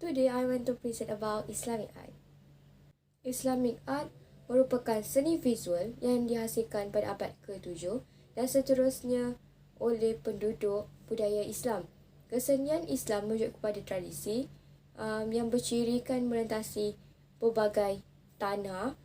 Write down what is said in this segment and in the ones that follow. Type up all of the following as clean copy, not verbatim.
Today I want to present about Islamic art. Islamic art merupakan seni visual yang dihasilkan pada abad ke-7 dan seterusnya oleh penduduk budaya Islam. Kesenian Islam merujuk kepada tradisi yang bercirikan melintasi pelbagai tanah,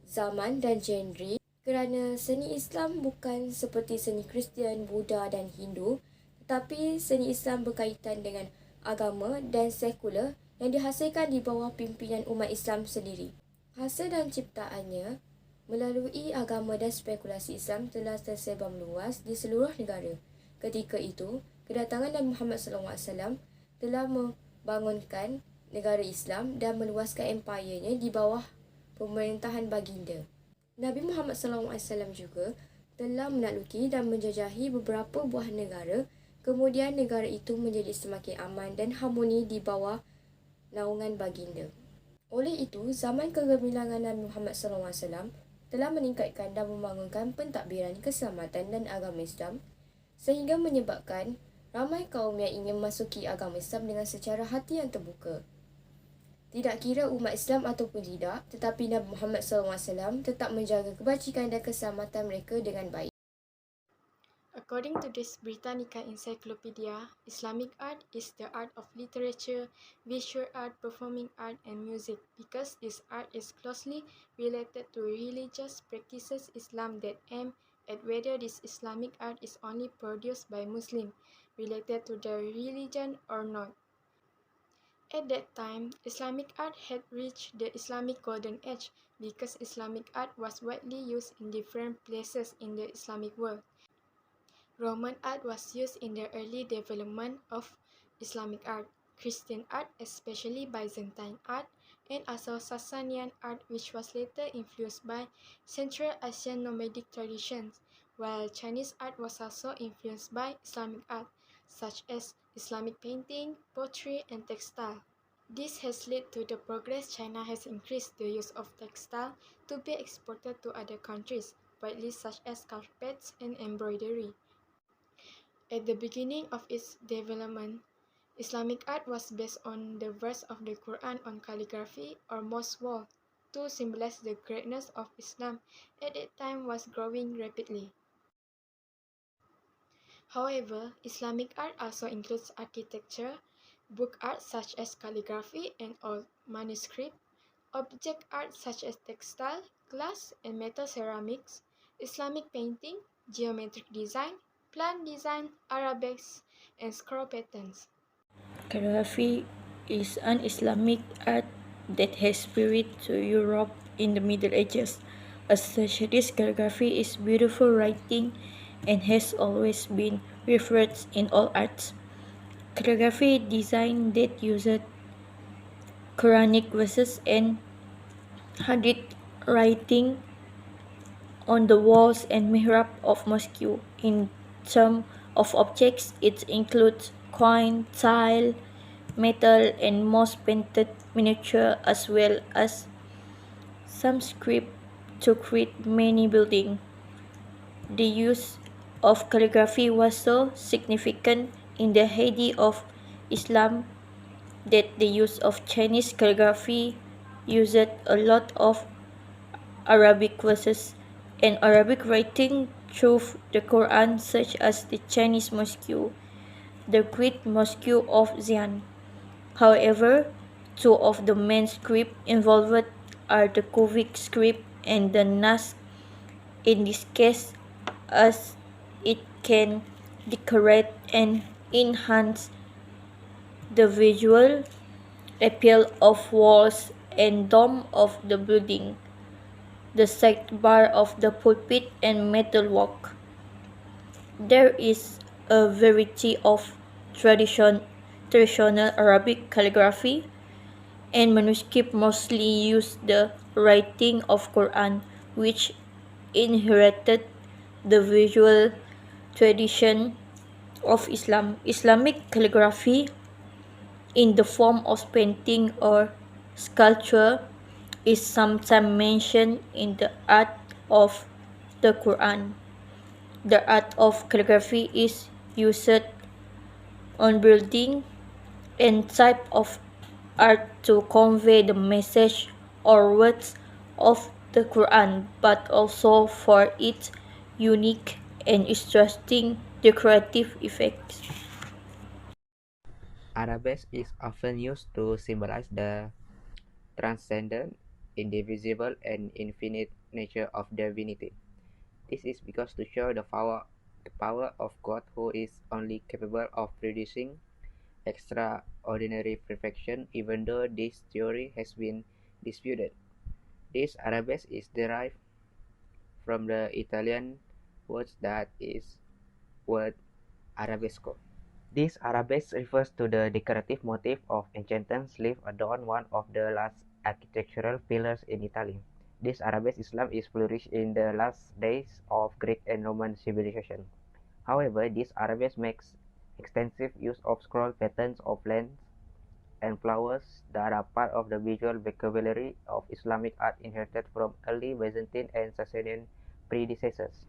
zaman dan genre, kerana seni Islam bukan seperti seni Kristian, Buddha dan Hindu, tetapi seni Islam berkaitan dengan agama dan sekular yang dihasilkan di bawah pimpinan umat Islam sendiri. Hasil dan ciptaannya melalui agama dan spekulasi Islam telah tersebar meluas di seluruh negara. Ketika itu, kedatangan Nabi Muhammad SAW telah membangunkan negara Islam dan meluaskan empayanya di bawah pemerintahan baginda. Nabi Muhammad SAW juga telah menakluki dan menjajahi beberapa buah negara. Kemudian negara itu menjadi semakin aman dan harmoni di bawah naungan baginda. Oleh itu, zaman kegemilangan Nabi Muhammad SAW telah meningkatkan dan membangunkan pentadbiran keselamatan dan agama Islam sehingga menyebabkan ramai kaum yang ingin masuki agama Islam dengan secara hati yang terbuka. Tidak kira umat Islam ataupun tidak, tetapi Nabi Muhammad SAW tetap menjaga kebajikan dan keselamatan mereka dengan baik. According to this Britannica Encyclopedia, Islamic art is the art of literature, visual art, performing art, and music. Because this art is closely related to religious practices Islam that aim at whether this Islamic art is only produced by Muslims related to their religion or not. At that time, Islamic art had reached the Islamic Golden Age because Islamic art was widely used in different places in the Islamic world. Roman art was used in the early development of Islamic art, Christian art, especially Byzantine art, and also Sasanian art, which was later influenced by Central Asian nomadic traditions, while Chinese art was also influenced by Islamic art, such as Islamic painting, pottery, and textile. This has led to the progress China has increased the use of textile to be exported to other countries, widely such as carpets and embroidery. At the beginning of its development, Islamic art was based on the verse of the Quran on calligraphy or mosque wall to symbolize the greatness of Islam at that time was growing rapidly. However, Islamic art also includes architecture, book art such as calligraphy and old manuscript, object art such as textile, glass, and metal ceramics, Islamic painting, geometric design, plant design, arabesques, and scroll patterns. Calligraphy is an Islamic art that has spread to Europe in the Middle Ages. As such, this calligraphy is beautiful writing and has always been referred in all arts. Calligraphy design that uses Quranic verses and hadith writing on the walls and mihrab of mosque. In terms of objects, it includes coin, tile, metal, and moss painted miniature, as well as some script to create many buildings. The use of calligraphy was so significant in the heyday of Islam that the use of Chinese calligraphy used a lot of Arabic verses and Arabic writing through the Quran, such as the Chinese mosque, the Great Mosque of Xi'an. However, two of the main scripts involved are the Kufic script and the Nas. In this case, as it can decorate and enhance the visual appeal of walls and dome of the building, the sidebar of the pulpit, and metalwork. There is a variety of traditional Arabic calligraphy, and manuscript mostly use the writing of Quran, which inherited the visual tradition of Islam. Islamic calligraphy in the form of painting or sculpture is sometimes mentioned in the art of the Quran. The art of calligraphy is used on building and type of art to convey the message or words of the Quran, but also for its unique and interesting decorative effects. Arabesque is often used to symbolize the transcendent, indivisible, and infinite nature of divinity. This is because to show the power of God who is only capable of producing extraordinary perfection, even though this theory has been disputed. This arabesque is derived from the Italian word arabesco. This arabesque refers to the decorative motif of enchanted sleeve adorn one of the last architectural pillars in Italy. This arabesque Islam is flourished in the last days of Greek and Roman civilization. However, this arabesque makes extensive use of scroll patterns of lands and flowers that are part of the visual vocabulary of Islamic art inherited from early Byzantine and Sasanian predecessors.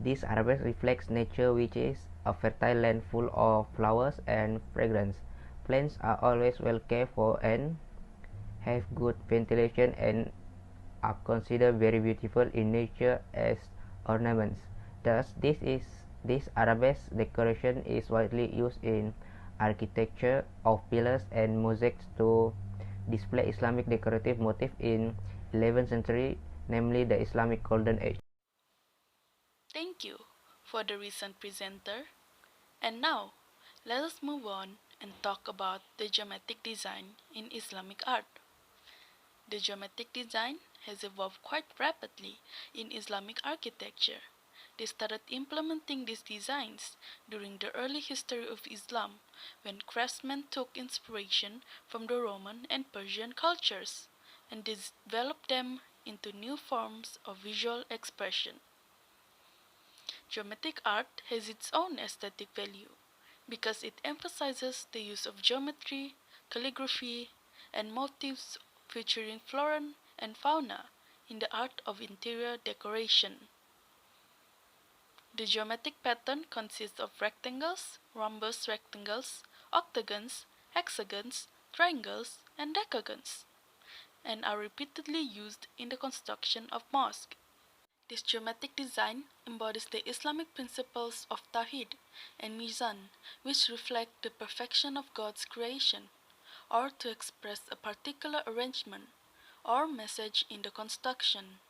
This arabesque reflects nature, which is a fertile land full of flowers and fragrance. Plants are always well cared for and have good ventilation and are considered very beautiful in nature as ornaments. Thus, this arabesque decoration is widely used in architecture of pillars and mosaics to display Islamic decorative motif in 11th century, namely the Islamic Golden Age. Thank you for the recent presenter. And now, let us move on and talk about the geometric design in Islamic art. The geometric design has evolved quite rapidly in Islamic architecture. They started implementing these designs during the early history of Islam when craftsmen took inspiration from the Roman and Persian cultures and developed them into new forms of visual expression. Geometric art has its own aesthetic value because it emphasizes the use of geometry, calligraphy, and motifs featuring flora and fauna in the art of interior decoration. The geometric pattern consists of rectangles, rhombus rectangles, octagons, hexagons, triangles, and decagons, and are repeatedly used in the construction of mosques. This geometric design embodies the Islamic principles of Tawhid and Mizan, which reflect the perfection of God's creation, or to express a particular arrangement or message in the construction.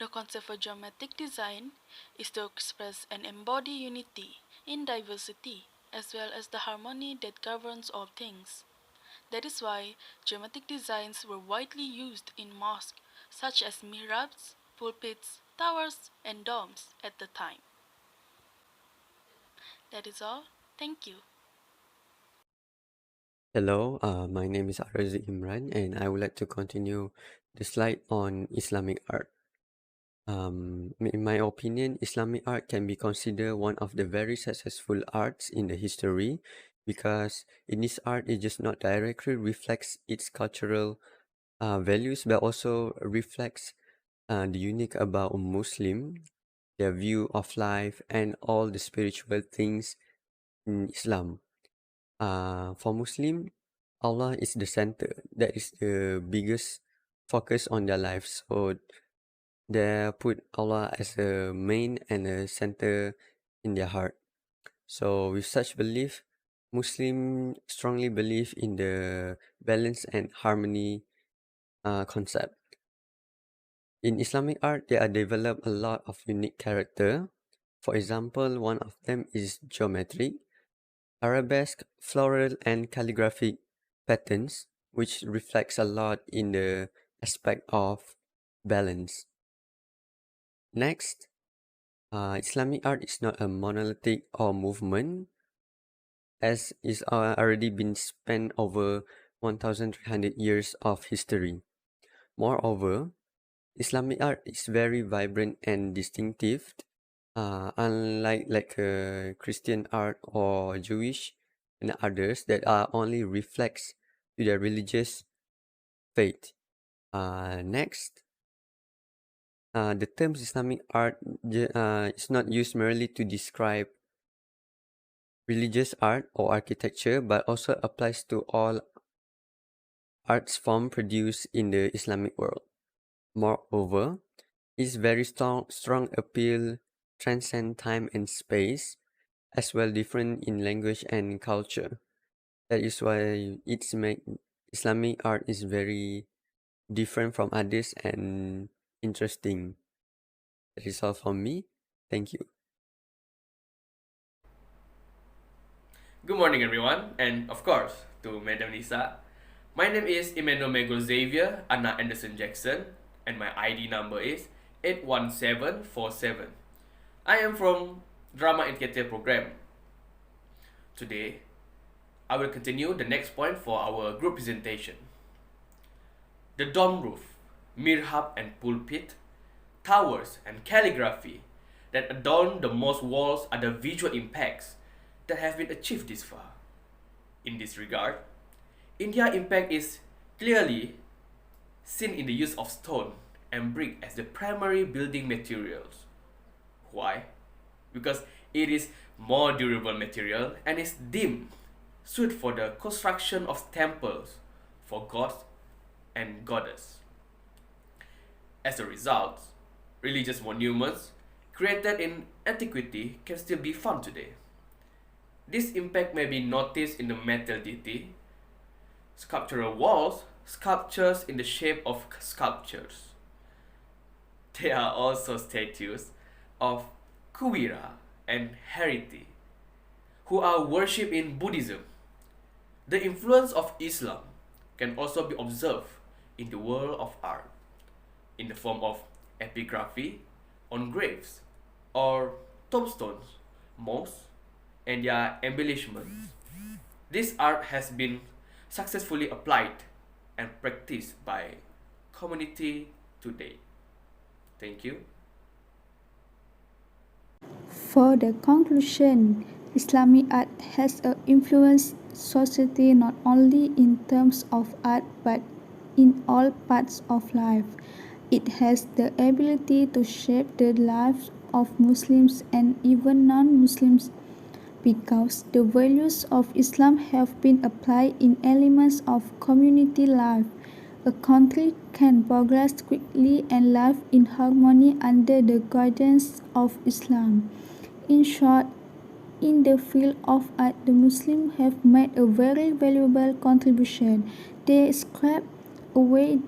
The concept of geometric design is to express and embody unity in diversity, as well as the harmony that governs all things. That is why geometric designs were widely used in mosques, such as mihrabs, pulpits, towers, and domes at the time. That is all. Thank you. Hello, my name is Arazi Imran, and I would like to continue the slide on Islamic art. In my opinion, Islamic art can be considered one of the very successful arts in the history because in this art, it just not directly reflects its cultural values, but also reflects the unique about a Muslim, their view of life, and all the spiritual things in Islam. For Muslim, Allah is the center. That is the biggest focus on their lives. So they put Allah as a main and a center in their heart. So with such belief, Muslim strongly believe in the balance and harmony concept. In Islamic art, they are developed a lot of unique character. For example, one of them is geometry, arabesque, floral, and calligraphic patterns, which reflects a lot in the aspect of balance. Next, Islamic art is not a monolithic or movement, as is already been spent over 1,300 years of history. Moreover, Islamic art is very vibrant and distinctive, unlike Christian art or Jewish and others that are only reflects to their religious faith. Next, the term Islamic art is not used merely to describe religious art or architecture, but also applies to all arts form produced in the Islamic world. Moreover, its very strong appeal transcend time and space, as well different in language and culture. That is why its make Islamic art is very different from others and interesting. That is all from me. Thank you. Good morning, everyone, and of course, to Madam Nisa. My name is Emmanuel Megul Xavier Anna Anderson Jackson, and my ID number is 81747. I am from Drama Educator Program. Today, I will continue the next point for our group presentation. The dome roof, mihrab and pulpit, towers and calligraphy that adorn the mosque walls are the visual impacts that have been achieved this far. In this regard, India's impact is clearly seen in the use of stone and brick as the primary building materials. Why? Because it is more durable material and is deemed suited for the construction of temples for gods and goddess. As a result, religious monuments created in antiquity can still be found today. This impact may be noticed in the metal deity, sculptural walls, sculptures in the shape of sculptures. There are also statues of Kuvira and Hariti, who are worshipped in Buddhism. The influence of Islam can also be observed in the world of art, in the form of epigraphy on graves or tombstones, mosques, and their embellishments. This art has been successfully applied and practiced by community today. Thank you. For the conclusion, Islamic art has influenced society not only in terms of art but in all parts of life. It has the ability to shape the lives of Muslims and even non-Muslims because the values of Islam have been applied in elements of community life. A country can progress quickly and live in harmony under the guidance of Islam. In short, in the field of art, the Muslims have made a very valuable contribution. They scrape away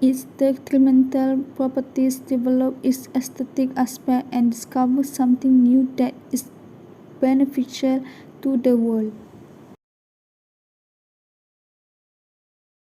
its detrimental properties, develop its aesthetic aspect, and discover something new that is beneficial to the world.